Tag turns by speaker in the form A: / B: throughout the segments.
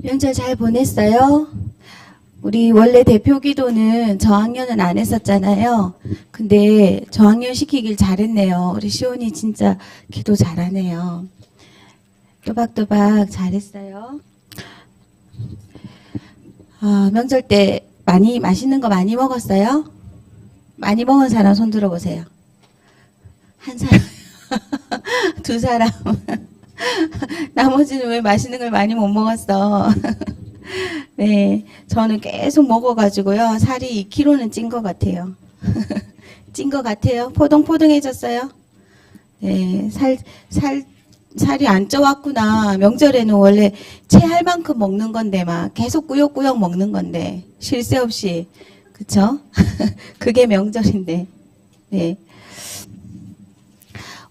A: 명절 잘 보냈어요? 우리 원래 대표 기도는 저학년은 안 했었잖아요. 근데 저학년 시키길 잘했네요. 우리 시온이 진짜 기도 잘하네요. 또박또박 잘했어요. 명절 때 맛있는 거 많이 먹었어요? 많이 먹은 사람 손 들어보세요. 한 사람, 두 사람. 나머지는 왜 맛있는 걸 많이 못 먹었어? 네, 저는 계속 먹어가지고요. 살이 2kg는 찐 것 같아요. 찐 것 같아요. 포동포동해졌어요. 네, 살이 안 쪄왔구나. 명절에는 원래 체할 만큼 먹는 건데 막 계속 꾸역꾸역 먹는 건데 쉴 새 없이. 그쵸? 그게 명절인데. 네.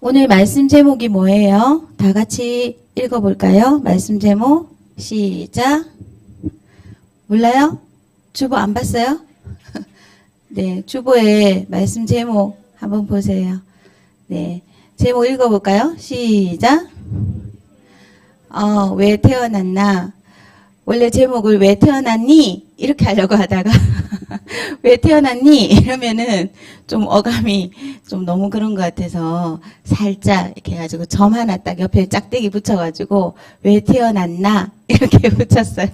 A: 오늘 말씀 제목이 뭐예요? 다 같이 읽어볼까요? 말씀 제목 시작. 몰라요? 주보 안 봤어요? 네, 주보에 말씀 제목 한번 보세요. 네, 제목 읽어볼까요? 시작. 왜 태어났나? 원래 제목을 왜 태어났니? 이렇게 하려고 하다가 왜 태어났니? 이러면은 좀 어감이 좀 너무 그런 것 같아서 살짝 이렇게 해가지고 점 하나 딱 옆에 짝대기 붙여가지고 왜 태어났나? 이렇게 붙였어요.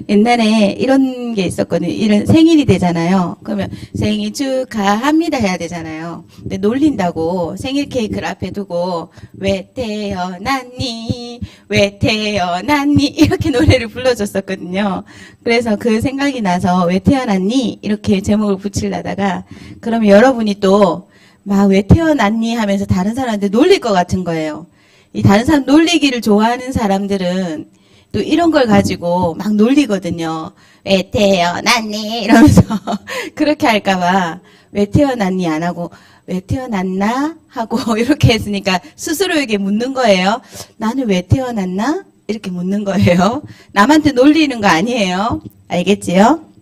A: 옛날에 이런 게 있었거든요. 이런 생일이 되잖아요. 그러면 생일 축하합니다 해야 되잖아요. 근데 놀린다고 생일 케이크를 앞에 두고 왜 태어났니? 왜 태어났니? 이렇게 노래를 불러줬었거든요. 그래서 그 생각이 나서 왜 태어났니? 이렇게 제목을 붙이려다가 그러면 여러분이 또 막 왜 태어났니? 하면서 다른 사람한테 놀릴 것 같은 거예요. 이 다른 사람 놀리기를 좋아하는 사람들은 또 이런 걸 가지고 막 놀리거든요. 왜 태어났니? 이러면서 그렇게 할까봐 왜 태어났니? 안 하고 왜 태어났나? 하고 이렇게 했으니까 스스로에게 묻는 거예요. 나는 왜 태어났나? 이렇게 묻는 거예요. 남한테 놀리는 거 아니에요. 알겠지요?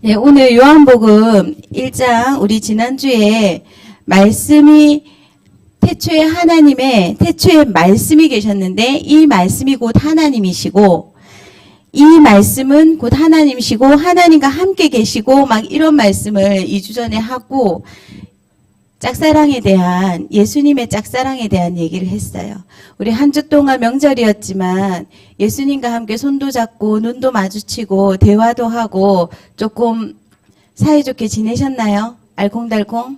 A: 네, 오늘 요한복음 1장 우리 지난주에 말씀이 태초에 말씀이 계셨는데 이 말씀이 곧 하나님이시고 이 말씀은 곧 하나님이시고 하나님과 함께 계시고 막 이런 말씀을 2주 전에 하고 예수님의 짝사랑에 대한 얘기를 했어요. 우리 한 주 동안 명절이었지만 예수님과 함께 손도 잡고 눈도 마주치고 대화도 하고 조금 사이좋게 지내셨나요? 알콩달콩?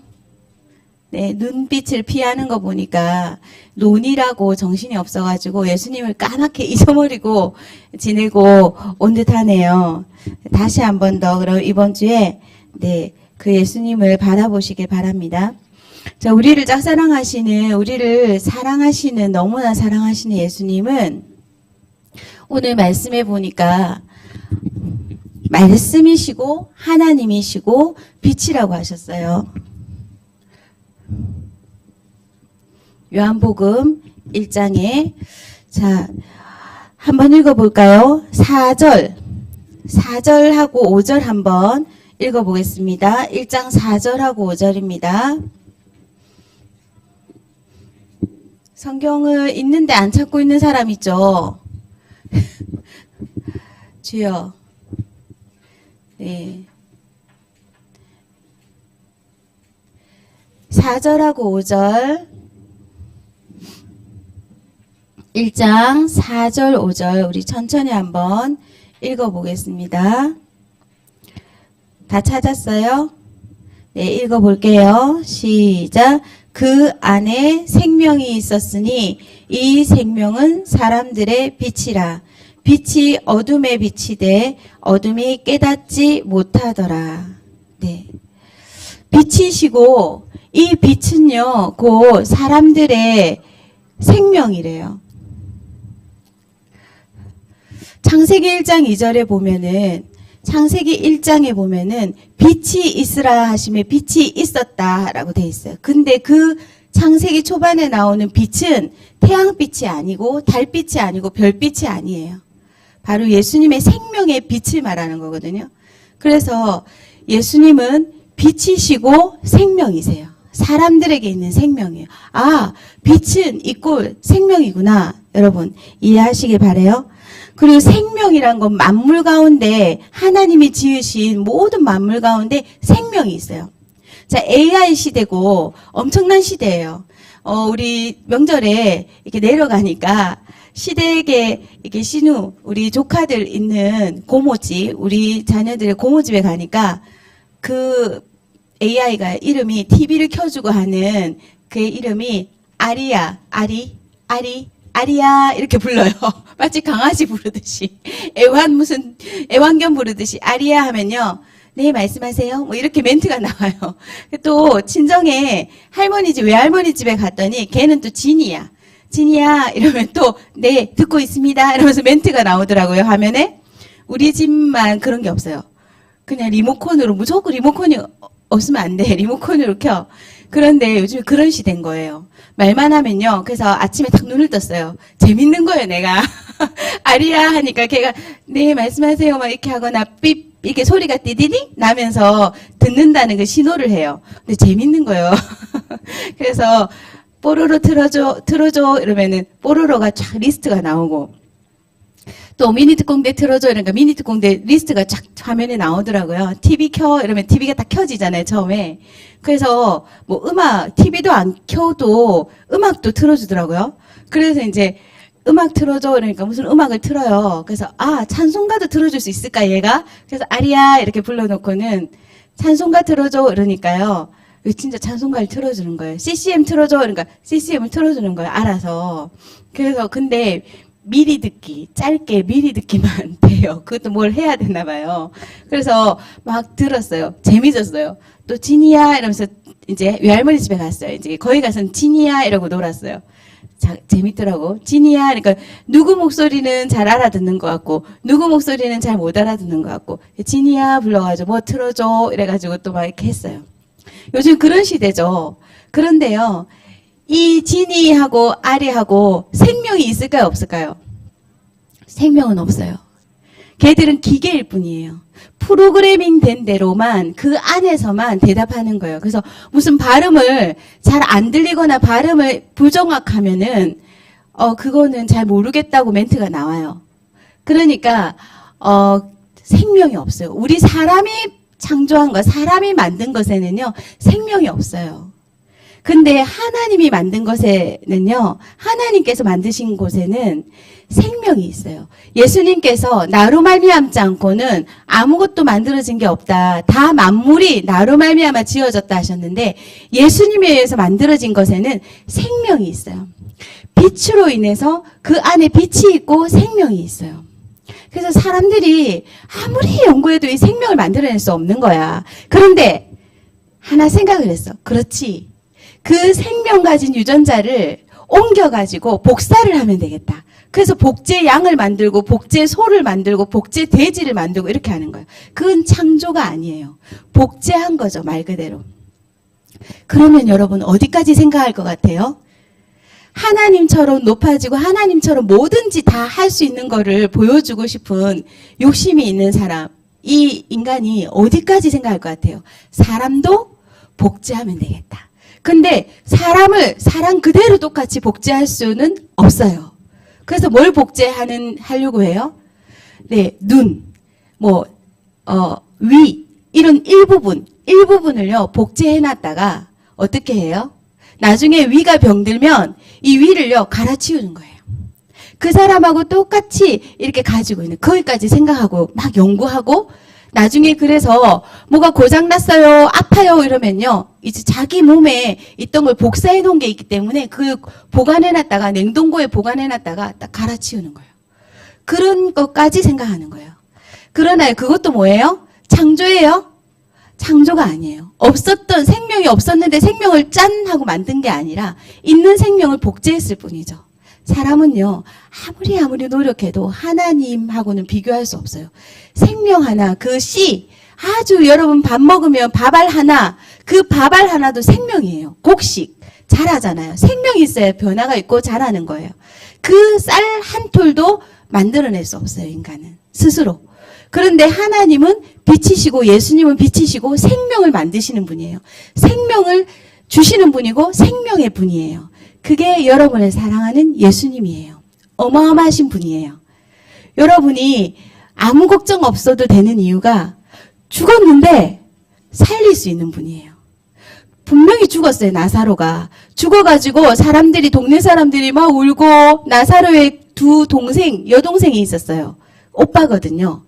A: 네, 눈빛을 피하는 거 보니까 논이라고 정신이 없어가지고 예수님을 까맣게 잊어버리고 지내고 온 듯하네요. 다시 한 번 더 그럼 이번 주에 네, 그 예수님을 바라보시길 바랍니다. 자, 우리를 사랑하시는 너무나 사랑하시는 예수님은 오늘 말씀해 보니까 말씀이시고 하나님이시고 빛이라고 하셨어요. 요한복음 1장에 자, 한번 읽어볼까요? 4절하고 5절 한번 읽어보겠습니다. 1장 4절하고 5절입니다. 성경을 읽는데 안 찾고 있는 사람 있죠? 주여. 네. 4절하고 5절. 1장 4절 5절 우리 천천히 한번 읽어보겠습니다. 다 찾았어요? 네, 읽어볼게요. 시작. 그 안에 생명이 있었으니 이 생명은 사람들의 빛이라. 빛이 어둠에 비치되 어둠이 깨닫지 못하더라. 네. 빛이시고 이 빛은요, 곧 사람들의 생명이래요. 창세기 1장 2절에 보면은 창세기 1장에 보면은 빛이 있으라 하심에 빛이 있었다라고 돼 있어요. 근데 그 창세기 초반에 나오는 빛은 태양빛이 아니고 달빛이 아니고 별빛이 아니에요. 바로 예수님의 생명의 빛을 말하는 거거든요. 그래서 예수님은 빛이시고 생명이세요. 사람들에게 있는 생명이에요. 아, 빛은 이꼴 생명이구나. 여러분 이해하시길 바래요. 그리고 생명이란 건 만물 가운데 하나님이 지으신 모든 만물 가운데 생명이 있어요. 자, AI 시대고 엄청난 시대예요. 우리 명절에 이렇게 내려가니까 시댁에 이렇게 신우 우리 조카들 있는 고모집, 우리 자녀들의 고모집에 가니까 그 AI가 이름이 TV를 켜주고 하는 그의 이름이 아리야, 아리야 이렇게 불러요. 마치 강아지 부르듯이 애완견 부르듯이 아리야 하면요. 네, 말씀하세요. 뭐 이렇게 멘트가 나와요. 또 친정에 할머니 집, 외할머니 집에 갔더니 걔는 또 진이야 이러면 또 네, 듣고 있습니다 이러면서 멘트가 나오더라고요. 화면에. 우리 집만 그런 게 없어요. 그냥 리모컨으로 무조건 리모컨이 없으면 안 돼. 리모컨으로 켜. 그런데 요즘 그런 시대인 거예요. 말만 하면요. 그래서 아침에 딱 눈을 떴어요. 재밌는 거예요, 내가. 아리야 하니까 걔가 네, 말씀하세요. 막 이렇게 하거나 삐 이렇게 소리가 띠디디 나면서 듣는다는 그 신호를 해요. 근데 재밌는 거예요. 그래서 뽀로로 틀어줘 이러면은 뽀로로가 쫙 리스트가 나오고 또 미니 특공대 틀어줘 이러니까 미니 특공대 리스트가 쫙 화면에 나오더라고요. TV 켜 이러면 TV가 딱 켜지잖아요, 처음에. 그래서 뭐 TV도 안 켜도 음악도 틀어주더라고요. 그래서 이제 음악 틀어줘 그러니까 무슨 음악을 틀어요. 그래서 찬송가도 틀어줄 수 있을까 얘가? 그래서 아리야 이렇게 불러놓고는 찬송가 틀어줘 이러니까요. 진짜 찬송가를 틀어주는 거예요. CCM 틀어줘 그러니까 CCM을 틀어주는 거예요. 알아서. 그래서 근데 미리 듣기, 짧게 미리 듣기만 돼요. 그것도 뭘 해야 되나 봐요. 그래서 막 들었어요. 재밌었어요. 또 진이야 이러면서 이제 외할머니 집에 갔어요. 이제 거기 가서는 진이야 이러고 놀았어요. 재밌더라고. 진이야. 그러니까 누구 목소리는 잘 알아듣는 것 같고 누구 목소리는 잘 못 알아듣는 것 같고 진이야 불러가지고 뭐 틀어줘 이래가지고 또 막 이렇게 했어요. 요즘 그런 시대죠. 그런데요. 이 진이하고 아리하고 생명이 있을까요? 없을까요? 생명은 없어요. 걔들은 기계일 뿐이에요. 프로그래밍 된 대로만 그 안에서만 대답하는 거예요. 그래서 무슨 발음을 잘 안 들리거나 발음을 부정확하면은 그거는 잘 모르겠다고 멘트가 나와요. 그러니까 생명이 없어요. 우리 사람이 창조한 것, 사람이 만든 것에는요 생명이 없어요. 근데 하나님이 만든 것에는요, 하나님께서 만드신 곳에는 생명이 있어요. 예수님께서 나로 말미암지 않고는 아무것도 만들어진 게 없다. 다 만물이 나로 말미암아 지어졌다 하셨는데 예수님에 의해서 만들어진 것에는 생명이 있어요. 빛으로 인해서 그 안에 빛이 있고 생명이 있어요. 그래서 사람들이 아무리 연구해도 이 생명을 만들어낼 수 없는 거야. 그런데 하나 생각을 했어. 그렇지. 그 생명 가진 유전자를 옮겨가지고 복사를 하면 되겠다. 그래서 복제 양을 만들고 복제 소를 만들고 복제 돼지를 만들고 이렇게 하는 거예요. 그건 창조가 아니에요. 복제한 거죠, 말 그대로. 그러면 여러분 어디까지 생각할 것 같아요? 하나님처럼 높아지고 하나님처럼 뭐든지 다 할 수 있는 거를 보여주고 싶은 욕심이 있는 사람, 이 인간이 어디까지 생각할 것 같아요? 사람도 복제하면 되겠다. 근데 사람을 사람 그대로 똑같이 복제할 수는 없어요. 그래서 뭘 하려고 해요? 네, 눈, 위, 이런 일부분을요, 복제해놨다가 어떻게 해요? 나중에 위가 병들면 이 위를요, 갈아치우는 거예요. 그 사람하고 똑같이 이렇게 가지고 있는, 거기까지 생각하고 막 연구하고 나중에 그래서 뭐가 고장났어요, 아파요 이러면요. 이제 자기 몸에 있던 걸 복사해 놓은 게 있기 때문에 그 보관해놨다가 냉동고에 보관해놨다가 딱 갈아치우는 거예요. 그런 것까지 생각하는 거예요. 그러나 그것도 뭐예요? 창조예요? 창조가 아니에요. 없었던 생명이 없었는데 생명을 짠 하고 만든 게 아니라 있는 생명을 복제했을 뿐이죠. 사람은요, 아무리 노력해도 하나님하고는 비교할 수 없어요. 생명 하나, 그 씨, 아주 여러분 밥 먹으면 밥알 하나, 그 밥알 하나도 생명이에요. 곡식, 자라잖아요. 생명이 있어야 변화가 있고 자라는 거예요. 그 쌀 한 톨도 만들어낼 수 없어요, 인간은. 스스로. 그런데 하나님은 빛이시고 예수님은 빛이시고 생명을 만드시는 분이에요. 생명을 주시는 분이고 생명의 분이에요. 그게 여러분을 사랑하는 예수님이에요. 어마어마하신 분이에요. 여러분이 아무 걱정 없어도 되는 이유가 죽었는데 살릴 수 있는 분이에요. 분명히 죽었어요. 나사로가. 죽어가지고 사람들이, 동네 사람들이 막 울고, 나사로의 두 동생, 여동생이 있었어요. 오빠거든요.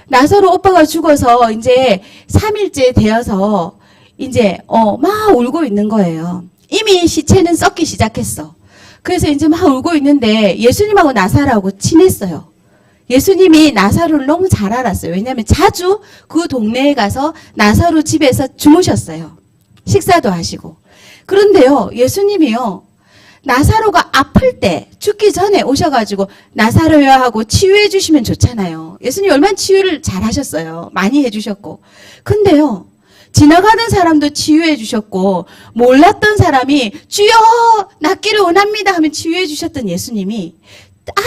A: 나사로 오빠가 죽어서 이제 3일째 되어서 이제 막 울고 있는 거예요. 이미 시체는 썩기 시작했어. 그래서 이제 막 울고 있는데 예수님하고 나사로하고 친했어요. 예수님이 나사로를 너무 잘 알았어요. 왜냐하면 자주 그 동네에 가서 나사로 집에서 주무셨어요. 식사도 하시고. 그런데요, 예수님이요, 나사로가 아플 때, 죽기 전에 오셔가지고 나사로야 하고 치유해 주시면 좋잖아요. 예수님 얼마나 치유를 잘 하셨어요. 많이 해주셨고. 근데요, 지나가는 사람도 치유해 주셨고, 몰랐던 사람이 주여 낫기를 원합니다 하면 치유해 주셨던 예수님이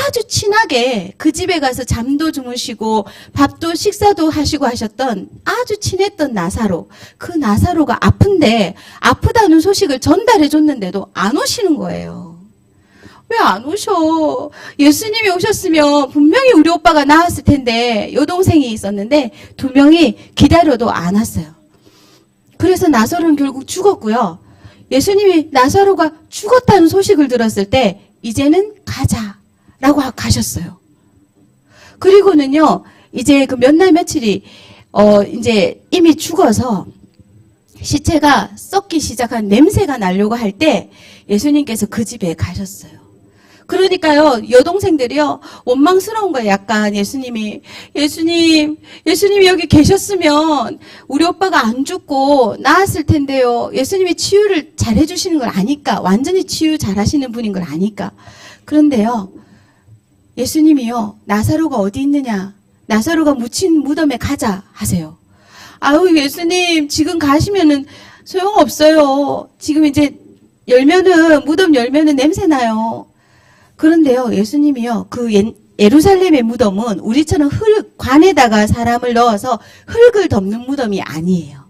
A: 아주 친하게 그 집에 가서 잠도 주무시고 밥도 식사도 하시고 하셨던 아주 친했던 나사로, 그 나사로가 아픈데 아프다는 소식을 전달해 줬는데도 안 오시는 거예요. 왜 안 오셔? 예수님이 오셨으면 분명히 우리 오빠가 나았을 텐데, 여동생이 있었는데 2명이 기다려도 안 왔어요. 그래서 나사로는 결국 죽었고요. 예수님이 나사로가 죽었다는 소식을 들었을 때 이제는 가자 라고 가셨어요. 그리고는요, 이제 그 몇 날 며칠이, 이제 이미 죽어서 시체가 썩기 시작한 냄새가 나려고 할 때 예수님께서 그 집에 가셨어요. 그러니까요, 여동생들이요, 원망스러운 거예요. 약간 예수님이 여기 계셨으면 우리 오빠가 안 죽고 나았을 텐데요. 예수님이 치유를 잘 해주시는 걸 아니까, 완전히 치유 잘 하시는 분인 걸 아니까. 그런데요, 예수님이요, 나사로가 어디 있느냐? 나사로가 묻힌 무덤에 가자 하세요. 아유, 예수님, 지금 가시면은 소용없어요. 지금 이제 무덤 열면은 냄새나요. 그런데요, 예수님이요, 그 예루살렘의 무덤은 우리처럼 관에다가 사람을 넣어서 흙을 덮는 무덤이 아니에요.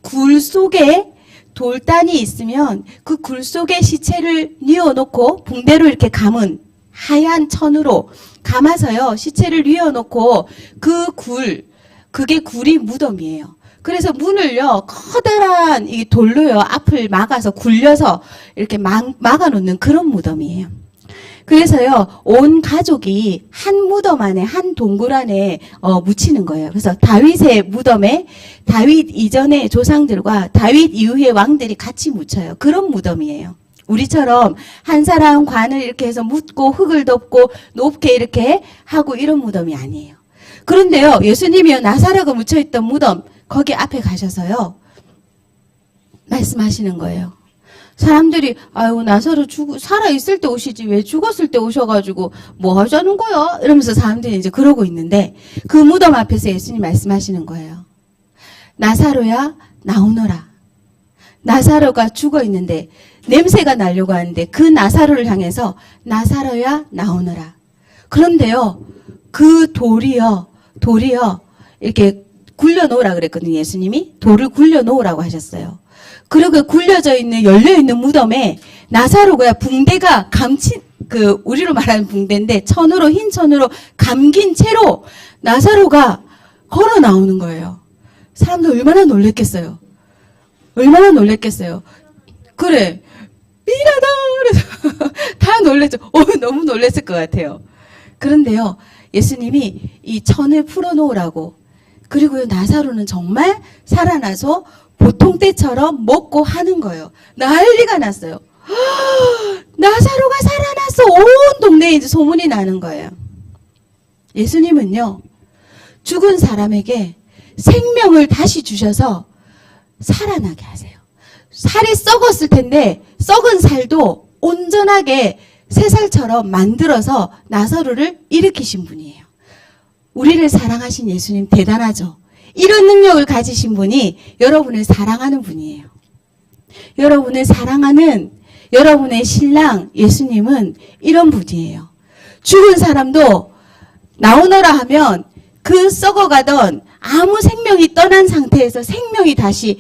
A: 굴 속에 돌단이 있으면 그 굴 속에 시체를 뉘어놓고 붕대로 이렇게 감은 하얀 천으로 감아서요, 시체를 뉘어놓고 그게 굴이 무덤이에요. 그래서 문을요, 커다란 이 돌로요, 앞을 막아서 굴려서 이렇게 막아놓는 그런 무덤이에요. 그래서요, 온 가족이 한 무덤 안에, 한 동굴 안에 묻히는 거예요. 그래서 다윗의 무덤에 다윗 이전의 조상들과 다윗 이후의 왕들이 같이 묻혀요. 그런 무덤이에요. 우리처럼 한 사람 관을 이렇게 해서 묻고 흙을 덮고 높게 이렇게 하고 이런 무덤이 아니에요. 그런데요, 예수님이요, 나사로가 묻혀있던 무덤 거기 앞에 가셔서요, 말씀하시는 거예요. 사람들이 아유, 나사로 살아있을 때 오시지 왜 죽었을 때 오셔가지고 뭐 하자는 거야? 이러면서 사람들이 이제 그러고 있는데 그 무덤 앞에서 예수님 말씀하시는 거예요. 나사로야 나오너라. 나사로가 죽어 있는데 냄새가 나려고 하는데 그 나사로를 향해서 나사로야 나오너라. 그런데요, 그 돌이요 이렇게 굴려놓으라 그랬거든요. 예수님이 돌을 굴려놓으라고 하셨어요. 그리고 굴려져 있는, 열려있는 무덤에 나사로가 붕대가 우리로 말하는 붕대인데 흰 천으로 감긴 채로 나사로가 걸어 나오는 거예요. 사람들 얼마나 놀랬겠어요. 그래, 미라다! 그래서 다 놀랬죠. 너무 놀랬을 것 같아요. 그런데요, 예수님이 이 천을 풀어놓으라고, 그리고 나사로는 정말 살아나서 보통 때처럼 먹고 하는 거예요. 난리가 났어요. 나사로가 살아났어. 온 동네에 이제 소문이 나는 거예요. 예수님은요, 죽은 사람에게 생명을 다시 주셔서 살아나게 하세요. 살이 썩었을 텐데 썩은 살도 온전하게 새 살처럼 만들어서 나사로를 일으키신 분이에요. 우리를 사랑하신 예수님 대단하죠. 이런 능력을 가지신 분이 여러분을 사랑하는 분이에요. 여러분을 사랑하는 여러분의 신랑 예수님은 이런 분이에요. 죽은 사람도 나오너라 하면 그 썩어가던 아무 생명이 떠난 상태에서 생명이 다시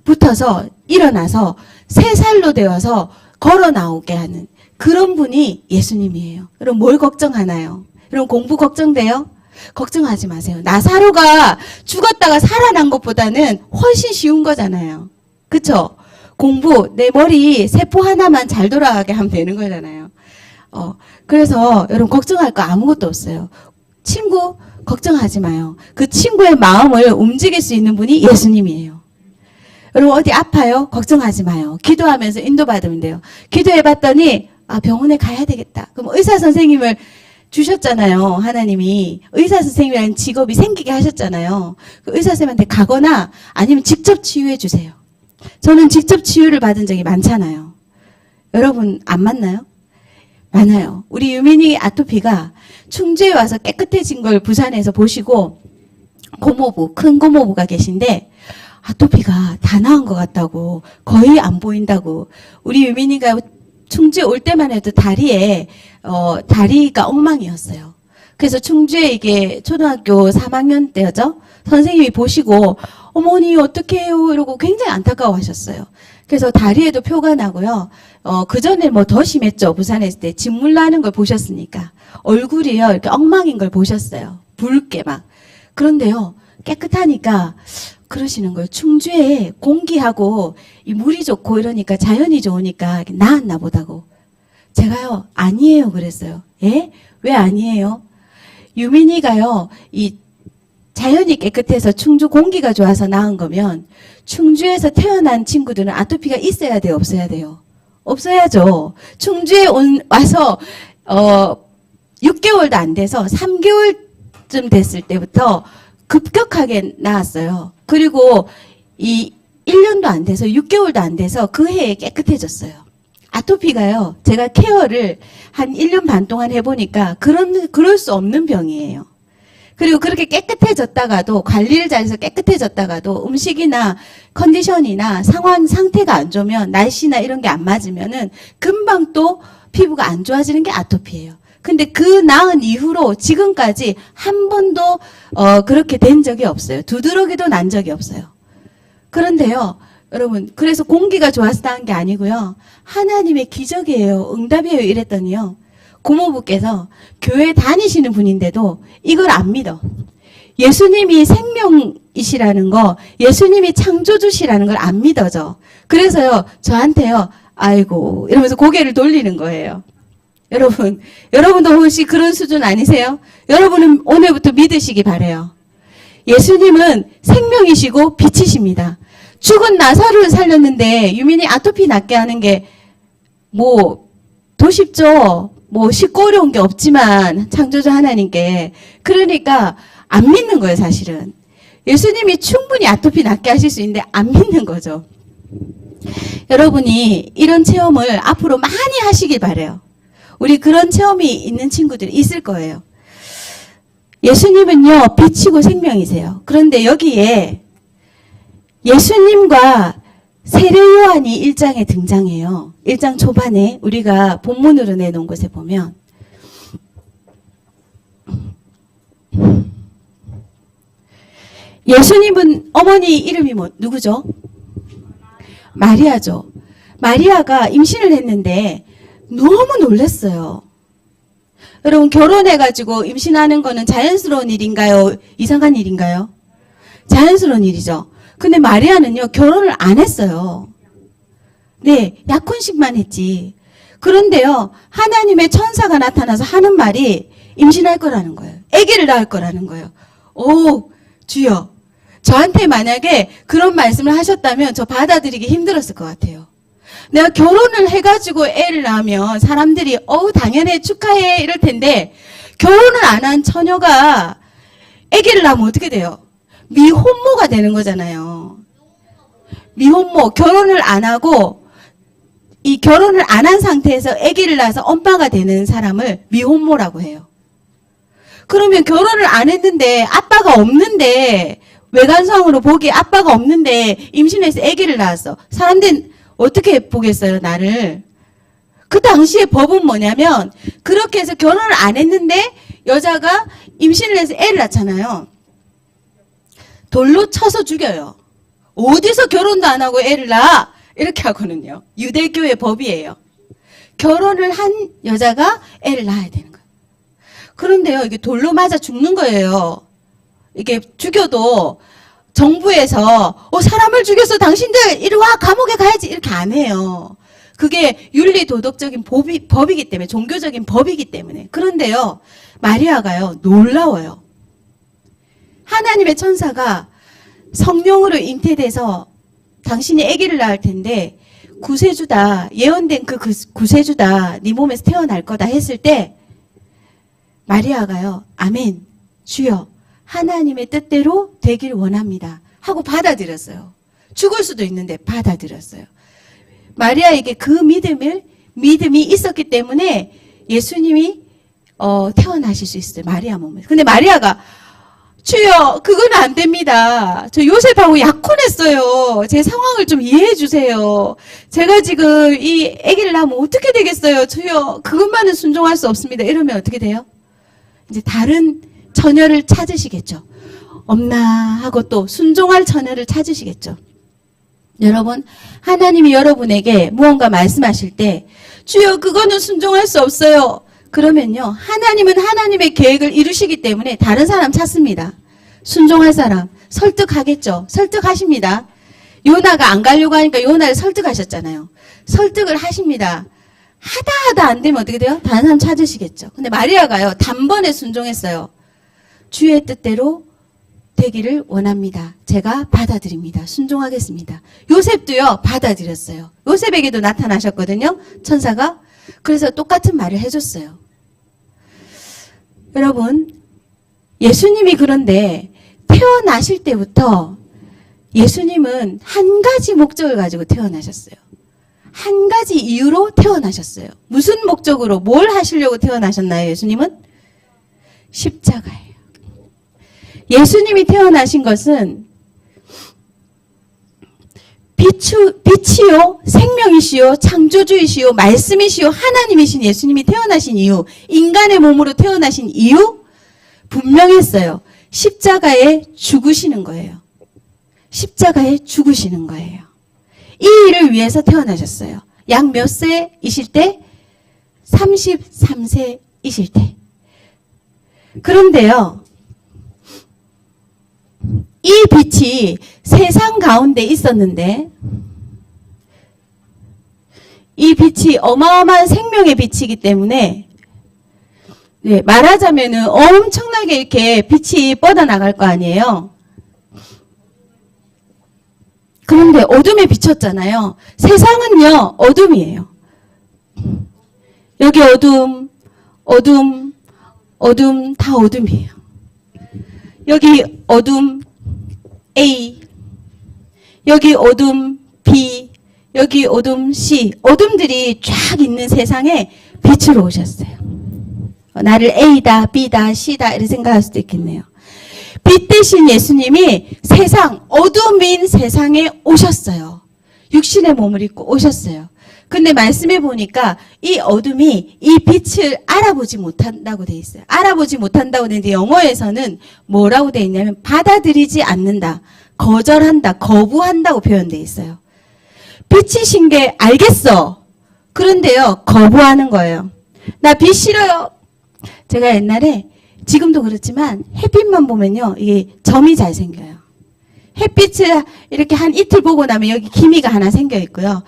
A: 붙어서 일어나서 새 살로 되어서 걸어 나오게 하는 그런 분이 예수님이에요. 여러분 뭘 걱정하나요? 여러분 공부 걱정돼요? 걱정하지 마세요. 나사로가 죽었다가 살아난 것보다는 훨씬 쉬운 거잖아요. 그쵸? 공부, 내 머리 세포 하나만 잘 돌아가게 하면 되는 거잖아요. 그래서 여러분 걱정할 거 아무것도 없어요. 친구 걱정하지 마요. 그 친구의 마음을 움직일 수 있는 분이 예수님이에요. 여러분 어디 아파요? 걱정하지 마요. 기도하면서 인도받으면 돼요. 기도해봤더니 병원에 가야 되겠다. 그럼 의사 선생님을 주셨잖아요. 하나님이 의사 선생님이라는 직업이 생기게 하셨잖아요. 그 의사 선생님한테 가거나 아니면 직접 치유해 주세요. 저는 직접 치유를 받은 적이 많잖아요. 여러분 안 맞나요? 많아요. 우리 유민이 아토피가 충주에 와서 깨끗해진 걸 부산에서 보시고 고모부, 큰 고모부가 계신데 아토피가 다 나은 것 같다고, 거의 안 보인다고. 우리 유민이가 충주에 올 때만 해도 다리가 엉망이었어요. 그래서 충주에 이게 초등학교 3학년 때였죠? 선생님이 보시고 어머니 어떻게 해요? 이러고 굉장히 안타까워 하셨어요. 그래서 다리에도 표가 나고요. 그전에 뭐 더 심했죠. 부산에 있을 때 진물 나는 걸 보셨으니까. 얼굴이요. 이렇게 엉망인 걸 보셨어요. 붉게 막. 그런데요. 깨끗하니까 그러시는 거예요. 충주에 공기하고 이 물이 좋고 이러니까 자연이 좋으니까 나았나 보다고. 제가요. 아니에요. 그랬어요. 예? 왜 아니에요? 유민이가요. 이 자연이 깨끗해서 충주 공기가 좋아서 나은 거면 충주에서 태어난 친구들은 아토피가 있어야 돼요? 없어야 돼요? 없어야죠. 충주에 와서 6개월도 안 돼서 3개월쯤 됐을 때부터 급격하게 나았어요. 그리고 이 1년도 안 돼서 6개월도 안 돼서 그 해에 깨끗해졌어요. 아토피가요. 제가 케어를 한 1년 반 동안 해보니까 그럴 수 없는 병이에요. 그리고 그렇게 깨끗해졌다가도 관리를 잘해서 깨끗해졌다가도 음식이나 컨디션이나 상태가 안 좋으면 날씨나 이런 게 안 맞으면은 금방 또 피부가 안 좋아지는 게 아토피예요. 근데 그 나은 이후로 지금까지 한 번도 그렇게 된 적이 없어요. 두드러기도 난 적이 없어요. 그런데요. 여러분 그래서 공기가 좋아서 나은 게 아니고요. 하나님의 기적이에요. 응답이에요. 이랬더니요. 고모부께서 교회 다니시는 분인데도 이걸 안 믿어. 예수님이 생명이시라는 거, 예수님이 창조주시라는 걸 안 믿어져. 그래서요, 저한테요, 아이고, 이러면서 고개를 돌리는 거예요. 여러분도 혹시 그런 수준 아니세요? 여러분은 오늘부터 믿으시기 바래요. 예수님은 생명이시고 빛이십니다. 죽은 나사로를 살렸는데 유민이 아토피 낫게 하는 게 더 쉽죠? 쉽고 어려운 게 없지만 창조주 하나님께. 그러니까 안 믿는 거예요, 사실은. 예수님이 충분히 아토피 낫게 하실 수 있는데 안 믿는 거죠. 여러분이 이런 체험을 앞으로 많이 하시길 바래요. 우리 그런 체험이 있는 친구들이 있을 거예요. 예수님은요, 빛이고 생명이세요. 그런데 여기에 예수님과 세례 요한이 1장에 등장해요. 1장 초반에 우리가 본문으로 내놓은 곳에 보면 예수님은 어머니 이름이 누구죠? 마리아죠. 마리아가 임신을 했는데 너무 놀랐어요. 여러분 결혼해가지고 임신하는 거는 자연스러운 일인가요? 이상한 일인가요? 자연스러운 일이죠. 근데 마리아는요, 결혼을 안 했어요. 네, 약혼식만 했지. 그런데요, 하나님의 천사가 나타나서 하는 말이 임신할 거라는 거예요. 아기를 낳을 거라는 거예요. 오, 주여. 저한테 만약에 그런 말씀을 하셨다면 저 받아들이기 힘들었을 것 같아요. 내가 결혼을 해가지고 애를 낳으면 사람들이 당연해, 축하해 이럴 텐데 결혼을 안 한 처녀가 아기를 낳으면 어떻게 돼요? 미혼모가 되는 거잖아요. 미혼모, 결혼을 안 하고 이 결혼을 안 한 상태에서 아기를 낳아서 엄마가 되는 사람을 미혼모라고 해요. 그러면 결혼을 안 했는데 아빠가 없는데 외관상으로 보기에 아빠가 없는데 임신해서 아기를 낳았어. 사람들은 어떻게 보겠어요, 나를? 그 당시에 법은 뭐냐면 그렇게 해서 결혼을 안 했는데 여자가 임신을 해서 애를 낳잖아요. 돌로 쳐서 죽여요. 어디서 결혼도 안 하고 애를 낳아? 이렇게 하거든요. 유대교의 법이에요. 결혼을 한 여자가 애를 낳아야 되는 거예요. 그런데요, 이게 돌로 맞아 죽는 거예요. 이게 죽여도 정부에서 사람을 죽였어 당신들 이리 와 감옥에 가야지 이렇게 안 해요. 그게 윤리 도덕적인 법이기 때문에, 종교적인 법이기 때문에. 그런데요, 마리아가요 놀라워요. 하나님의 천사가 성령으로 잉태돼서 당신이 아기를 낳을 텐데 구세주다, 예언된 그 구세주다, 네 몸에서 태어날 거다 했을 때 마리아가요, 아멘, 주여 하나님의 뜻대로 되길 원합니다 하고 받아들였어요. 죽을 수도 있는데 받아들였어요. 마리아에게 그 믿음이 있었기 때문에 예수님이 태어나실 수 있어요. 마리아 몸에서. 근데 마리아가 주여 그건 안 됩니다. 저 요셉하고 약혼했어요. 제 상황을 좀 이해해 주세요. 제가 지금 이 아기를 낳으면 어떻게 되겠어요. 주여 그것만은 순종할 수 없습니다. 이러면 어떻게 돼요? 이제 다른 처녀를 찾으시겠죠. 없나 하고 또 순종할 처녀를 찾으시겠죠. 여러분, 하나님이 여러분에게 무언가 말씀하실 때 주여 그거는 순종할 수 없어요. 그러면요, 하나님은 하나님의 계획을 이루시기 때문에 다른 사람 찾습니다. 순종할 사람 설득하겠죠. 설득하십니다. 요나가 안 가려고 하니까 요나를 설득하셨잖아요. 설득을 하십니다. 하다 안 되면 어떻게 돼요? 다른 사람 찾으시겠죠. 근데 마리아가요, 단번에 순종했어요. 주의 뜻대로 되기를 원합니다. 제가 받아들입니다. 순종하겠습니다. 요셉도요, 받아들였어요. 요셉에게도 나타나셨거든요, 천사가. 그래서 똑같은 말을 해줬어요. 여러분, 예수님이 그런데 태어나실 때부터 예수님은 한 가지 목적을 가지고 태어나셨어요. 한 가지 이유로 태어나셨어요. 무슨 목적으로, 뭘 하시려고 태어나셨나요, 예수님은? 십자가예요. 예수님이 태어나신 것은 빛이요, 생명이시요, 창조주이시요, 말씀이시요, 하나님이신 예수님이 태어나신 이유, 인간의 몸으로 태어나신 이유 분명했어요. 십자가에 죽으시는 거예요. 십자가에 죽으시는 거예요. 이 일을 위해서 태어나셨어요. 약 몇 세이실 때? 33세이실 때. 그런데요, 이 빛이 세상 가운데 있었는데 이 빛이 어마어마한 생명의 빛이기 때문에 말하자면은 엄청나게 이렇게 빛이 뻗어나갈 거 아니에요. 그런데 어둠에 비쳤잖아요. 세상은요, 어둠이에요. 여기 어둠, 다 어둠이에요. 여기 어둠 A, 여기 어둠 B, 여기 어둠 C, 어둠들이 쫙 있는 세상에 빛으로 오셨어요. 나를 A다, B다, C다 이렇게 생각할 수도 있겠네요. 빛 대신 예수님이 어둠인 세상에 오셨어요. 육신의 몸을 입고 오셨어요. 근데 말씀해 보니까 이 어둠이 이 빛을 알아보지 못한다고 돼 있어요. 알아보지 못한다고 돼 있는데 영어에서는 뭐라고 돼 있냐면 받아들이지 않는다, 거절한다, 거부한다고 표현돼 있어요. 빛이신 게 알겠어. 그런데요, 거부하는 거예요. 나 빛 싫어요. 제가 옛날에, 지금도 그렇지만 햇빛만 보면요, 이게 점이 잘 생겨요. 햇빛을 이렇게 한 이틀 보고 나면 여기 기미가 하나 생겨 있고요.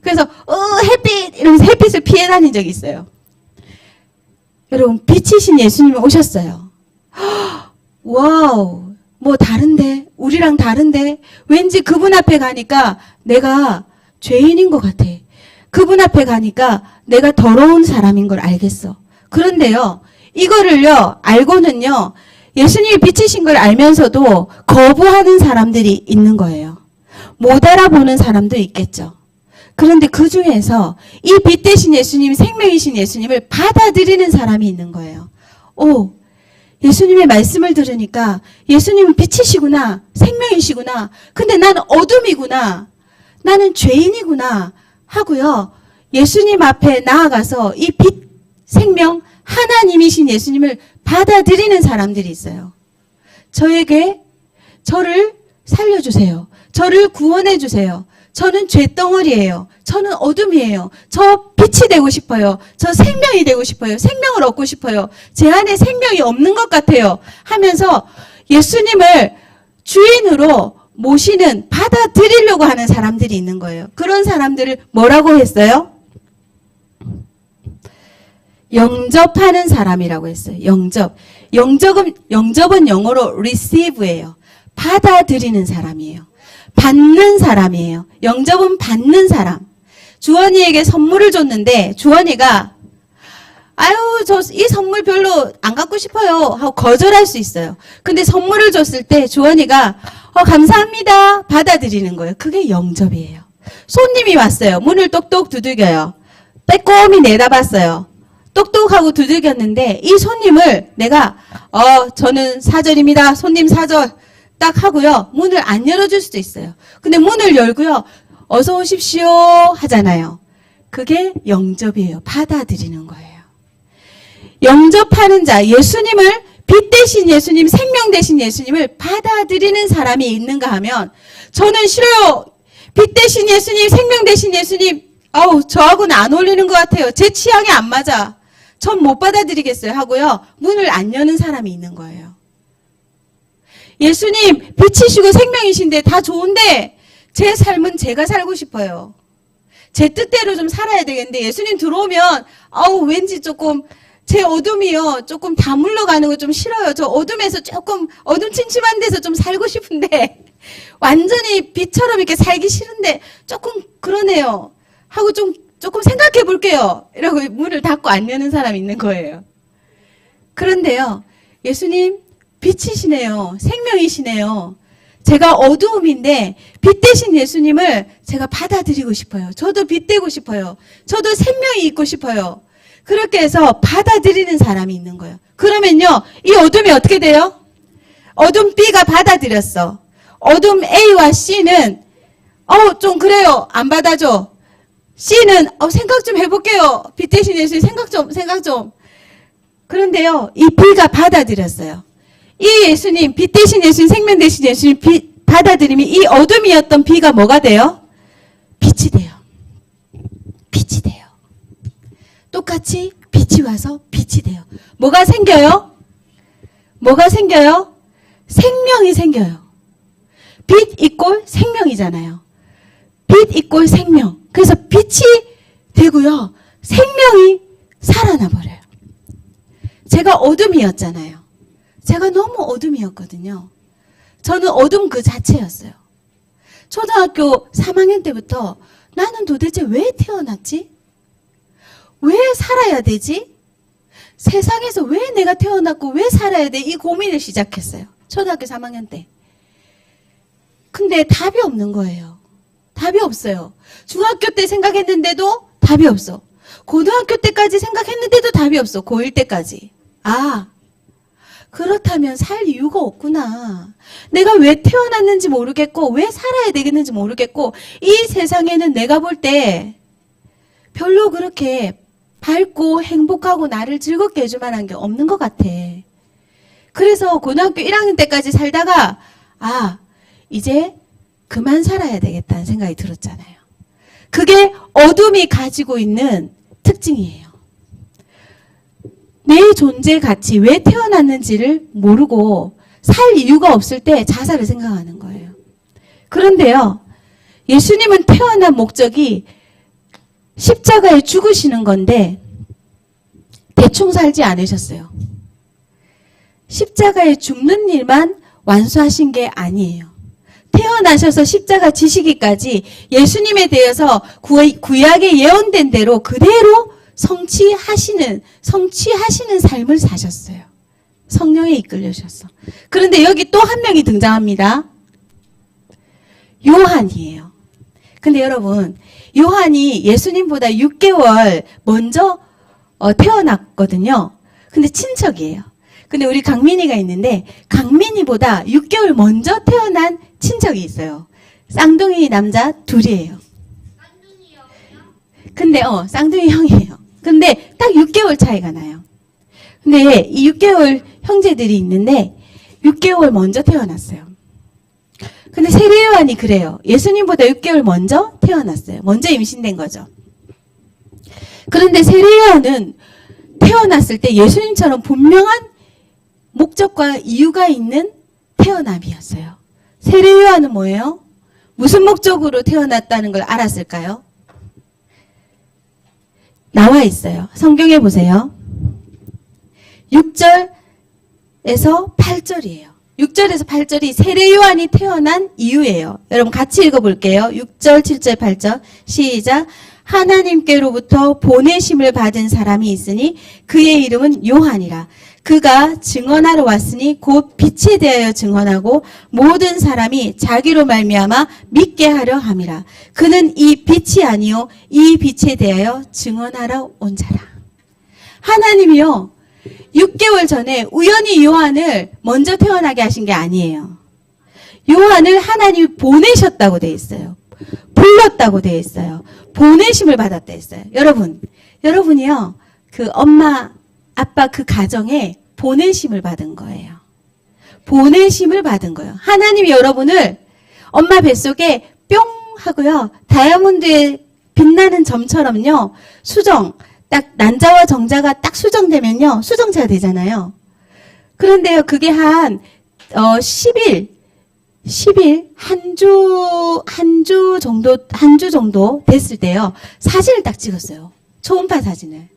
A: 그래서 햇빛 이러면서 햇빛을 피해 다닌 적이 있어요. 여러분, 빛이신 예수님이 오셨어요. 와우, 뭐 다른데? 우리랑 다른데? 왠지 그분 앞에 가니까 내가 죄인인 것 같아. 그분 앞에 가니까 내가 더러운 사람인 걸 알겠어. 그런데요, 이거를요, 알고는요, 예수님이 빛이신 걸 알면서도 거부하는 사람들이 있는 거예요. 못 알아보는 사람도 있겠죠. 그런데 그 중에서 이 빛 대신 예수님, 생명이신 예수님을 받아들이는 사람이 있는 거예요. 예수님의 말씀을 들으니까 예수님은 빛이시구나, 생명이시구나. 근데 나는 어둠이구나. 나는 죄인이구나 하고요. 예수님 앞에 나아가서 이 빛, 생명, 하나님이신 예수님을 받아들이는 사람들이 있어요. 저를 살려주세요. 저를 구원해주세요. 저는 죄덩어리예요. 저는 어둠이에요. 저 빛이 되고 싶어요. 저 생명이 되고 싶어요. 생명을 얻고 싶어요. 제 안에 생명이 없는 것 같아요. 하면서 예수님을 주인으로 모시는, 받아들이려고 하는 사람들이 있는 거예요. 그런 사람들을 뭐라고 했어요? 영접하는 사람이라고 했어요. 영접은 영어로 receive예요. 받아들이는 사람이에요. 받는 사람이에요. 영접은 받는 사람. 주원이에게 선물을 줬는데 주원이가 아유 저 이 선물 별로 안 갖고 싶어요 하고 거절할 수 있어요. 근데 선물을 줬을 때 주원이가 감사합니다 받아들이는 거예요. 그게 영접이에요. 손님이 왔어요. 문을 똑똑 두들겨요. 빼꼼히 내다봤어요. 똑똑하고 두들겼는데 이 손님을 내가 저는 사절입니다. 손님 사절 딱 하고요. 문을 안 열어줄 수도 있어요. 근데 문을 열고요. 어서 오십시오 하잖아요. 그게 영접이에요. 받아들이는 거예요. 영접하는 자, 예수님을 빛 대신 예수님, 생명 대신 예수님을 받아들이는 사람이 있는가 하면 저는 싫어요. 빛 대신 예수님, 생명 대신 예수님 저하고는 안 어울리는 것 같아요. 제 취향에 안 맞아. 전 못 받아들이겠어요 하고요. 문을 안 여는 사람이 있는 거예요. 예수님 빛이시고 생명이신데 다 좋은데 제 삶은 제가 살고 싶어요. 제 뜻대로 좀 살아야 되겠는데 예수님 들어오면 왠지 조금 제 어둠이요. 조금 다 물러가는 거 좀 싫어요. 저 어둠에서 조금 어둠침침한 데서 좀 살고 싶은데 완전히 빛처럼 이렇게 살기 싫은데 조금 그러네요. 하고 조금 생각해 볼게요. 이러고 문을 닫고 안 여는 사람이 있는 거예요. 그런데요. 예수님 빛이시네요. 생명이시네요. 제가 어두움인데 빛 대신 예수님을 제가 받아들이고 싶어요. 저도 빛 되고 싶어요. 저도 생명이 있고 싶어요. 그렇게 해서 받아들이는 사람이 있는 거예요. 그러면요. 이 어둠이 어떻게 돼요? 어둠 B가 받아들였어. 어둠 A와 C는 좀 그래요. 안 받아줘. C는 생각 좀 해볼게요. 빛 대신 예수님 생각 좀. 그런데요. 이 B가 받아들였어요. 이 예수님, 빛 대신 예수님, 생명 대신 예수님 받아들이면 이 어둠이었던 B가 뭐가 돼요? 빛이 돼요. 빛이 돼요. 똑같이 빛이 와서 빛이 돼요. 뭐가 생겨요? 뭐가 생겨요? 생명이 생겨요. 빛 이꼴 생명이잖아요. 빛 이꼴 생명. 그래서 빛이 되고요. 생명이 살아나 버려요. 제가 어둠이었잖아요. 제가 너무 어둠이었거든요. 저는 어둠 그 자체였어요. 초등학교 3학년 때부터 나는 도대체 왜 태어났지? 왜 살아야 되지? 세상에서 왜 내가 태어났고 왜 살아야 돼? 이 고민을 시작했어요. 초등학교 3학년 때. 근데 답이 없는 거예요. 답이 없어요. 중학교 때 생각했는데도 답이 없어. 고등학교 때까지 생각했는데도 답이 없어. 고1 때까지. 그렇다면 살 이유가 없구나. 내가 왜 태어났는지 모르겠고 왜 살아야 되겠는지 모르겠고 이 세상에는 내가 볼 때 별로 그렇게 밝고 행복하고 나를 즐겁게 해줄 만한 게 없는 것 같아. 그래서 고등학교 1학년 때까지 살다가 이제 그만 살아야 되겠다는 생각이 들었잖아요. 그게 어둠이 가지고 있는 특징이에요. 내 존재 가치, 왜 태어났는지를 모르고 살 이유가 없을 때 자살을 생각하는 거예요. 그런데요, 예수님은 태어난 목적이 십자가에 죽으시는 건데 대충 살지 않으셨어요. 십자가에 죽는 일만 완수하신 게 아니에요. 태어나셔서 십자가 지시기까지 예수님에 대해서 구약에 예언된 대로 그대로 성취하시는 삶을 사셨어요. 성령에 이끌려셨어. 그런데 여기 또 한 명이 등장합니다. 요한이에요. 근데 여러분, 요한이 예수님보다 6개월 먼저 태어났거든요. 근데 친척이에요. 근데 우리 강민이가 있는데 강민이보다 6개월 먼저 태어난 친척이 있어요. 쌍둥이 남자 둘이에요. 근데 쌍둥이 형이에요. 근데 딱 6개월 차이가 나요. 근데 이 6개월 형제들이 있는데 6개월 먼저 태어났어요. 근데 세례 요한이 그래요. 예수님보다 6개월 먼저 태어났어요. 먼저 임신된 거죠. 그런데 세례 요한은 태어났을 때 예수님처럼 분명한 목적과 이유가 있는 태어남이었어요. 세례 요한은 뭐예요? 무슨 목적으로 태어났다는 걸 알았을까요? 나와 있어요. 성경에 보세요. 6절에서 8절이에요. 6절에서 8절이 세례 요한이 태어난 이유예요. 여러분 같이 읽어볼게요. 6절, 7절, 8절 시작. 하나님께로부터 보내심을 받은 사람이 있으니 그의 이름은 요한이라. 그가 증언하러 왔으니 곧 빛에 대하여 증언하고 모든 사람이 자기로 말미암아 믿게 하려 함이라. 그는 이 빛이 아니요 이 빛에 대하여 증언하러 온 자라. 하나님이요 6개월 전에 우연히 요한을 먼저 태어나게 하신 게 아니에요. 요한을 하나님이 보내셨다고 돼 있어요. 불렀다고 돼 있어요. 보내심을 받았다 했어요. 여러분이요 그 엄마 아빠 그 가정에 보내심을 받은 거예요. 보내심을 받은 거예요. 하나님이 여러분을 엄마 뱃속에 뿅 하고요. 다이아몬드에 빛나는 점처럼요. 수정, 딱 난자와 정자가 딱 수정되면요. 수정자가 되잖아요. 그런데요. 그게 한 10일 한 주 정도 됐을 때요. 사진을 딱 찍었어요. 초음파 사진을.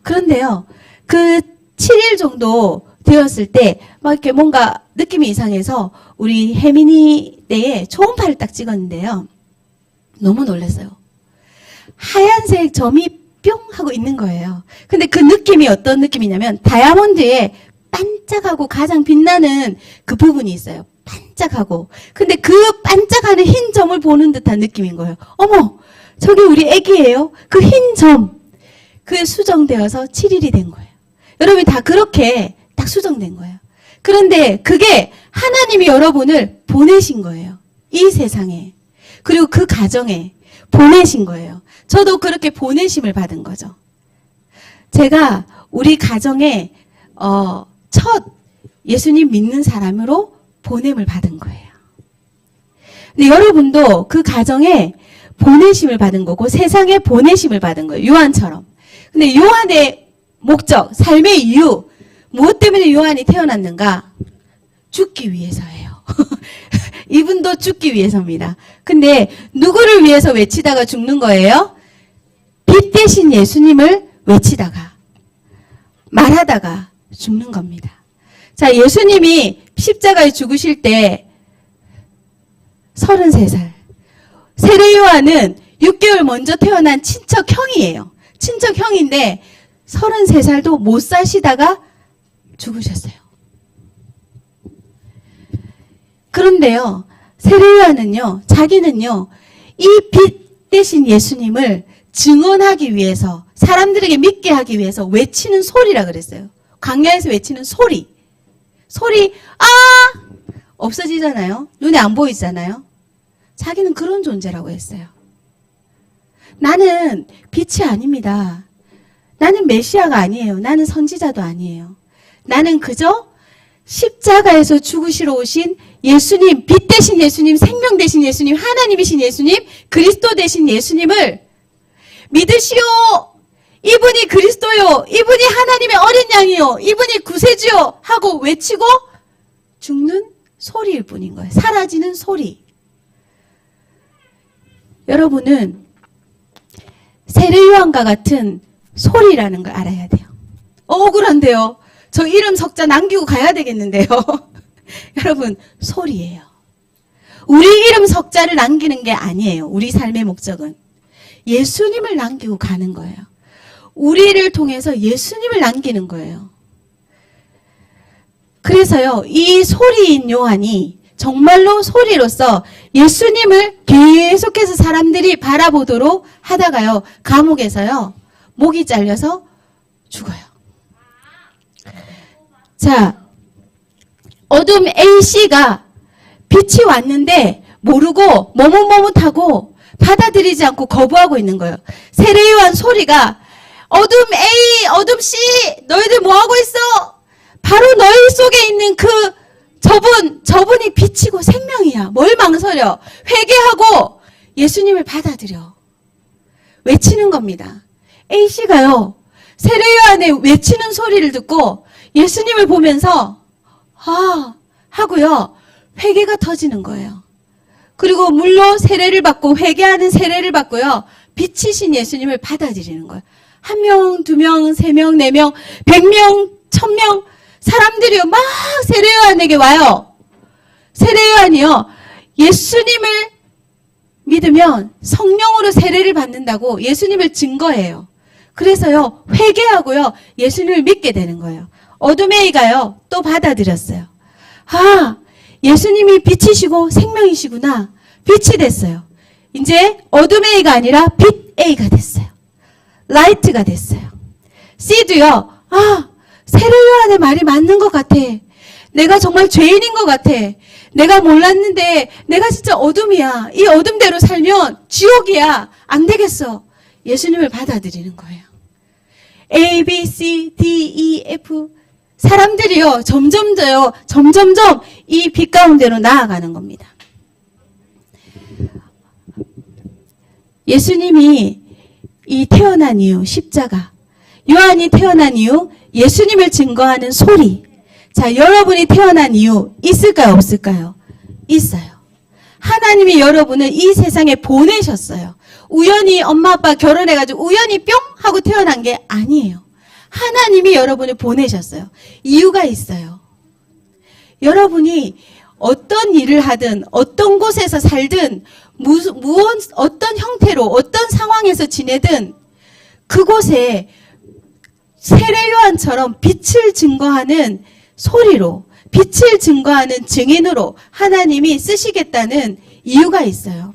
A: 그런데요. 그 7일 정도 되었을 때 막 이렇게 뭔가 느낌이 이상해서 우리 혜민이 때에 초음파를 딱 찍었는데요. 너무 놀랐어요. 하얀색 점이 뿅 하고 있는 거예요. 근데 그 느낌이 어떤 느낌이냐면 다이아몬드에 반짝하고 가장 빛나는 그 부분이 있어요. 반짝하고. 근데 그 반짝하는 흰 점을 보는 듯한 느낌인 거예요. 어머, 저기 우리 애기예요. 그 흰 점. 그게 수정되어서 7일이 된 거예요. 여러분이 다 그렇게 딱 수정된 거예요. 그런데 그게 하나님이 여러분을 보내신 거예요. 이 세상에. 그리고 그 가정에 보내신 거예요. 저도 그렇게 보내심을 받은 거죠. 제가 우리 가정에 첫 예수님 믿는 사람으로 보냄을 받은 거예요. 근데 여러분도 그 가정에 보내심을 받은 거고 세상에 보내심을 받은 거예요. 요한처럼. 근데 요한의 목적, 삶의 이유, 무엇 때문에 요한이 태어났는가? 죽기 위해서예요. 이분도 죽기 위해서입니다. 근데 누구를 위해서 외치다가 죽는 거예요? 빛 대신 예수님을 외치다가 말하다가 죽는 겁니다. 자, 예수님이 십자가에 죽으실 때 33살. 세례 요한은 6개월 먼저 태어난 친척 형이에요. 친척 형인데 33살도 못 사시다가 죽으셨어요. 그런데요, 세례 요한은요, 자기는요, 이 빛 대신 예수님을 증언하기 위해서, 사람들에게 믿게 하기 위해서 외치는 소리라 그랬어요. 광야에서 외치는 소리. 없어지잖아요. 눈에 안 보이잖아요. 자기는 그런 존재라고 했어요. 나는 빛이 아닙니다. 나는 메시아가 아니에요. 나는 선지자도 아니에요. 나는 그저 십자가에서 죽으시러 오신 예수님, 빛 대신 예수님, 생명 대신 예수님, 하나님이신 예수님, 그리스도 대신 예수님을 믿으시오. 이분이 그리스도요. 이분이 하나님의 어린 양이요. 이분이 구세주요. 하고 외치고 죽는 소리일 뿐인 거예요. 사라지는 소리. 여러분은 세례 요한과 같은 소리라는 걸 알아야 돼요. 억울한데요. 저 이름 석자 남기고 가야 되겠는데요. 여러분, 소리예요. 우리 이름 석자를 남기는 게 아니에요. 우리 삶의 목적은 예수님을 남기고 가는 거예요. 우리를 통해서 예수님을 남기는 거예요. 그래서요, 이 소리인 요한이 정말로 소리로서 예수님을 계속해서 사람들이 바라보도록 하다가요, 감옥에서요, 목이 잘려서 죽어요. 자, 어둠 A씨가 빛이 왔는데 모르고 머뭇머뭇하고 받아들이지 않고 거부하고 있는 거예요. 세례 요한 소리가 어둠 A, 어둠 C, 너희들 뭐하고 있어? 바로 너희 속에 있는 그 저분이 빛이고 생명이야. 뭘 망설여? 회개하고 예수님을 받아들여. 외치는 겁니다. A씨가요, 세례요한의 외치는 소리를 듣고 예수님을 보면서 하고요, 회개가 터지는 거예요. 그리고 물로 세례를 받고 회개하는 세례를 받고요, 빛이신 예수님을 받아들이는 거예요. 1명, 2명, 3명, 4명, 100명, 1000명 사람들이요 막 세례요한에게 와요. 세례요한이요, 예수님을 믿으면 성령으로 세례를 받는다고 예수님을 증거해요. 그래서요, 회개하고요, 예수님을 믿게 되는 거예요. 어둠에이가요, 또 받아들였어요. 예수님이 빛이시고 생명이시구나. 빛이 됐어요. 이제 어둠에이가 아니라 빛에이가 됐어요. 라이트가 됐어요. C도요, 세례요한의 말이 맞는 것 같아. 내가 정말 죄인인 것 같아. 내가 몰랐는데 내가 진짜 어둠이야. 이 어둠대로 살면 지옥이야. 안 되겠어. 예수님을 받아들이는 거예요. A, B, C, D, E, F 사람들이요, 점점점 이 빛 가운데로 나아가는 겁니다. 예수님이 이 태어난 이유, 십자가, 요한이 태어난 이유, 예수님을 증거하는 소리. 자, 여러분이 태어난 이유 있을까요, 없을까요? 있어요. 하나님이 여러분을 이 세상에 보내셨어요. 우연히 엄마 아빠 결혼해가지고 우연히 뿅 하고 태어난 게 아니에요. 하나님이 여러분을 보내셨어요. 이유가 있어요. 여러분이 어떤 일을 하든 어떤 곳에서 살든 어떤 형태로 어떤 상황에서 지내든 그곳에 세례요한처럼 빛을 증거하는 소리로, 빛을 증거하는 증인으로 하나님이 쓰시겠다는 이유가 있어요.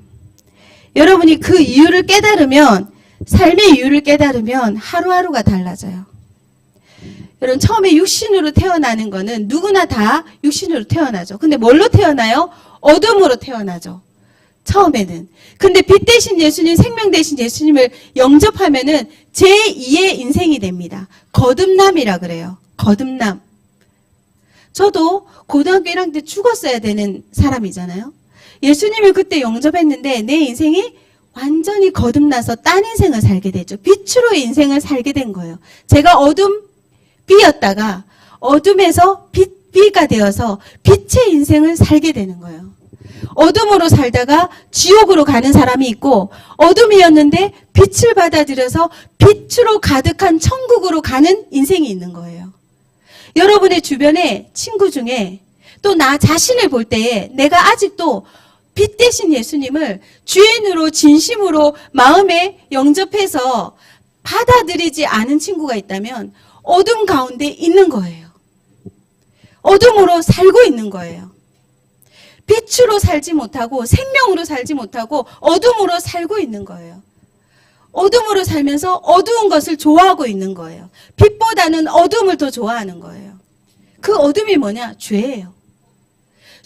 A: 여러분이 그 이유를 깨달으면, 삶의 이유를 깨달으면 하루하루가 달라져요. 여러분, 처음에 육신으로 태어나는 거는 누구나 다 육신으로 태어나죠. 근데 뭘로 태어나요? 어둠으로 태어나죠. 처음에는. 근데 빛 대신 예수님, 생명 대신 예수님을 영접하면은 제2의 인생이 됩니다. 거듭남이라 그래요. 거듭남. 저도 고등학교 1학년 때 죽었어야 되는 사람이잖아요. 예수님을 그때 영접했는데 내 인생이 완전히 거듭나서 딴 인생을 살게 되죠. 빛으로 인생을 살게 된 거예요. 제가 어둠 B였다가 어둠에서 B가 되어서 빛의 인생을 살게 되는 거예요. 어둠으로 살다가 지옥으로 가는 사람이 있고, 어둠이었는데 빛을 받아들여서 빛으로 가득한 천국으로 가는 인생이 있는 거예요. 여러분의 주변에 친구 중에 또 나 자신을 볼 때에 내가 아직도 빛 대신 예수님을 주인으로 진심으로 마음에 영접해서 받아들이지 않은 친구가 있다면 어둠 가운데 있는 거예요. 어둠으로 살고 있는 거예요. 빛으로 살지 못하고 생명으로 살지 못하고 어둠으로 살고 있는 거예요. 어둠으로 살면서 어두운 것을 좋아하고 있는 거예요. 빛보다는 어둠을 더 좋아하는 거예요. 그 어둠이 뭐냐? 죄예요.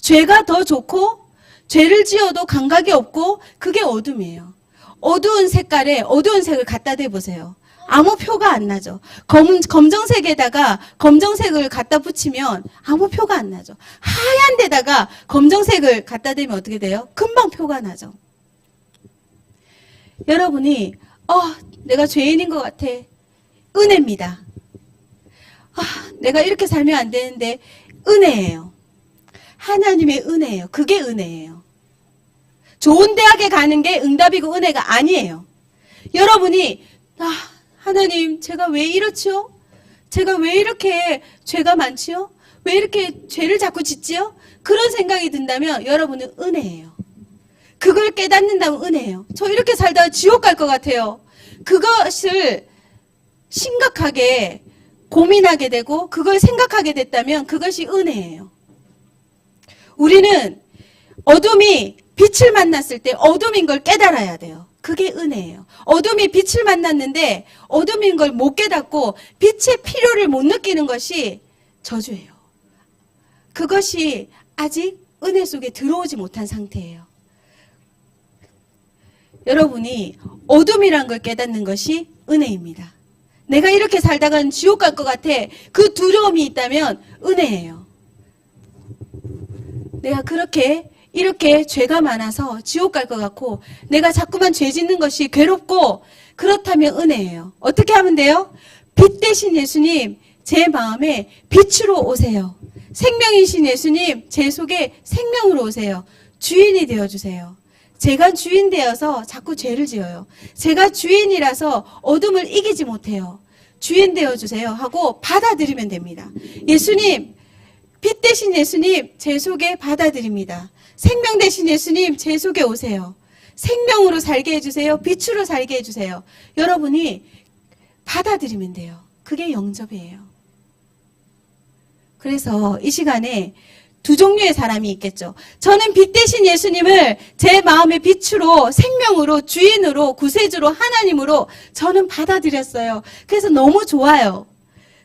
A: 죄가 더 좋고 죄를 지어도 감각이 없고 그게 어둠이에요. 어두운 색깔에 어두운 색을 갖다 대보세요. 아무 표가 안 나죠. 검정색에다가 검정색을 갖다 붙이면 아무 표가 안 나죠. 하얀 데다가 검정색을 갖다 대면 어떻게 돼요? 금방 표가 나죠. 여러분이 내가 죄인인 것 같아. 은혜입니다. 내가 이렇게 살면 안 되는데 은혜예요. 하나님의 은혜예요. 그게 은혜예요. 좋은 대학에 가는 게 응답이고 은혜가 아니에요. 여러분이 하나님, 제가 왜 이렇지요? 제가 왜 이렇게 죄가 많지요? 왜 이렇게 죄를 자꾸 짓지요? 그런 생각이 든다면 여러분은 은혜예요. 그걸 깨닫는다면 은혜예요. 저 이렇게 살다가 지옥 갈 것 같아요. 그것을 심각하게 고민하게 되고 그걸 생각하게 됐다면 그것이 은혜예요. 우리는 어둠이 빛을 만났을 때 어둠인 걸 깨달아야 돼요. 그게 은혜예요. 어둠이 빛을 만났는데 어둠인 걸 못 깨닫고 빛의 필요를 못 느끼는 것이 저주예요. 그것이 아직 은혜 속에 들어오지 못한 상태예요. 여러분이 어둠이란 걸 깨닫는 것이 은혜입니다. 내가 이렇게 살다가는 지옥 갈 것 같아. 그 두려움이 있다면 은혜예요. 내가 이렇게 죄가 많아서 지옥 갈 것 같고 내가 자꾸만 죄 짓는 것이 괴롭고 그렇다면 은혜예요. 어떻게 하면 돼요? 빛 대신 예수님 제 마음에 빛으로 오세요. 생명이신 예수님 제 속에 생명으로 오세요. 주인이 되어주세요. 제가 주인 되어서 자꾸 죄를 지어요. 제가 주인이라서 어둠을 이기지 못해요. 주인 되어주세요 하고 받아들이면 됩니다. 예수님, 빛 대신 예수님 제 속에 받아들입니다. 생명 대신 예수님 제 속에 오세요. 생명으로 살게 해주세요. 빛으로 살게 해주세요. 여러분이 받아들이면 돼요. 그게 영접이에요. 그래서 이 시간에 두 종류의 사람이 있겠죠. 저는 빛 대신 예수님을 제 마음의 빛으로 생명으로 주인으로 구세주로 하나님으로 저는 받아들였어요. 그래서 너무 좋아요.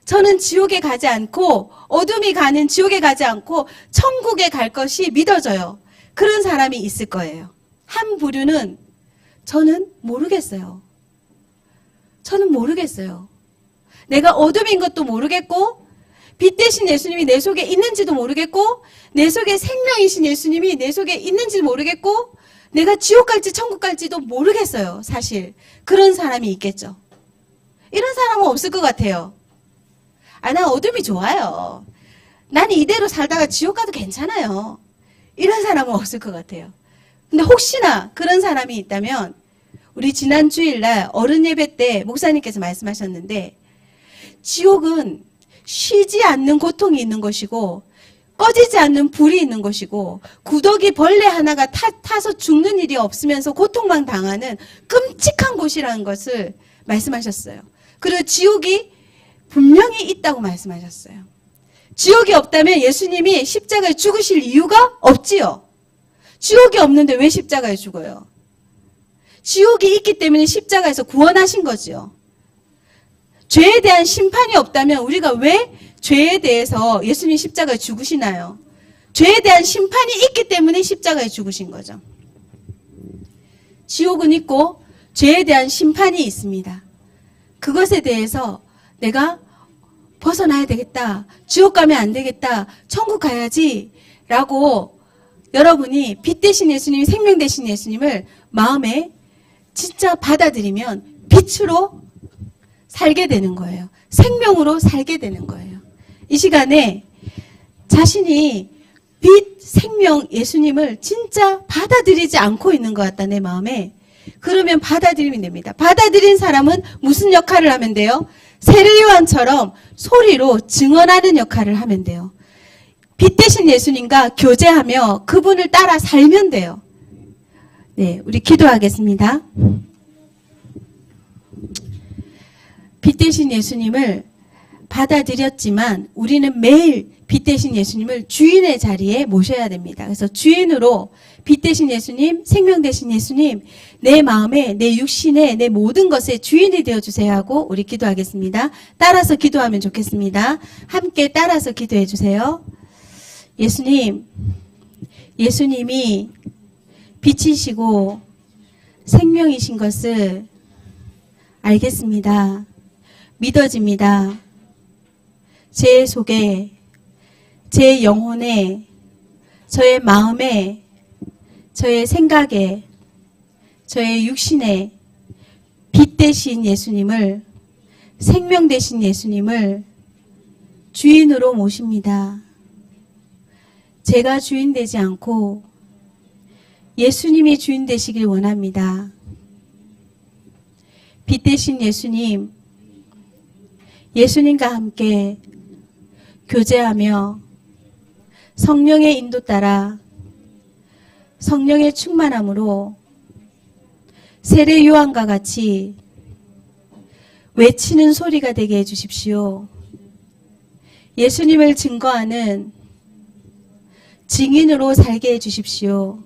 A: 저는 지옥에 가지 않고 어둠이 가는 지옥에 가지 않고 천국에 갈 것이 믿어져요. 그런 사람이 있을 거예요. 한 부류는 저는 모르겠어요. 저는 모르겠어요. 내가 어둠인 것도 모르겠고 빛 대신 예수님이 내 속에 있는지도 모르겠고 내 속에 생명이신 예수님이 내 속에 있는지도 모르겠고 내가 지옥 갈지 천국 갈지도 모르겠어요. 사실 그런 사람이 있겠죠. 이런 사람은 없을 것 같아요. 난 어둠이 좋아요. 난 이대로 살다가 지옥 가도 괜찮아요. 이런 사람은 없을 것 같아요. 근데 혹시나 그런 사람이 있다면 우리 지난 주일날 어른 예배 때 목사님께서 말씀하셨는데 지옥은 쉬지 않는 고통이 있는 것이고 꺼지지 않는 불이 있는 것이고 구더기 벌레 하나가 타서 죽는 일이 없으면서 고통만 당하는 끔찍한 곳이라는 것을 말씀하셨어요. 그리고 지옥이 분명히 있다고 말씀하셨어요. 지옥이 없다면 예수님이 십자가에 죽으실 이유가 없지요. 지옥이 없는데 왜 십자가에 죽어요? 지옥이 있기 때문에 십자가에서 구원하신 거지요. 죄에 대한 심판이 없다면 우리가 왜 죄에 대해서 예수님 십자가에 죽으시나요? 죄에 대한 심판이 있기 때문에 십자가에 죽으신 거죠. 지옥은 있고 죄에 대한 심판이 있습니다. 그것에 대해서 내가 벗어나야 되겠다. 지옥 가면 안 되겠다. 천국 가야지. 라고 여러분이 빛 대신 예수님, 생명 대신 예수님을 마음에 진짜 받아들이면 빛으로 살게 되는 거예요. 생명으로 살게 되는 거예요. 이 시간에 자신이 빛, 생명, 예수님을 진짜 받아들이지 않고 있는 것 같다, 내 마음에. 그러면 받아들이면 됩니다. 받아들인 사람은 무슨 역할을 하면 돼요? 세례요한처럼 소리로 증언하는 역할을 하면 돼요. 빛 대신 예수님과 교제하며 그분을 따라 살면 돼요. 네, 우리 기도하겠습니다. 빛 대신 예수님을 받아들였지만 우리는 매일 빛 대신 예수님을 주인의 자리에 모셔야 됩니다. 그래서 주인으로 빛 대신 예수님, 생명 대신 예수님, 내 마음에, 내 육신에, 내 모든 것에 주인이 되어주세요 하고 우리 기도하겠습니다. 따라서 기도하면 좋겠습니다. 함께 따라서 기도해 주세요. 예수님, 예수님이 빛이시고 생명이신 것을 알겠습니다. 믿어집니다. 제 속에, 제 영혼에, 저의 마음에, 저의 생각에, 저의 육신에 빛 대신 예수님을, 생명 대신 예수님을 주인으로 모십니다. 제가 주인 되지 않고 예수님이 주인 되시길 원합니다. 빛 대신 예수님, 예수님과 함께 교제하며 성령의 인도 따라 성령의 충만함으로 세례 요한과 같이 외치는 소리가 되게 해주십시오. 예수님을 증거하는 증인으로 살게 해주십시오.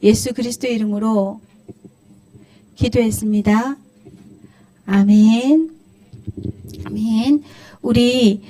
A: 예수 그리스도의 이름으로 기도했습니다. 아멘. 아멘. 우리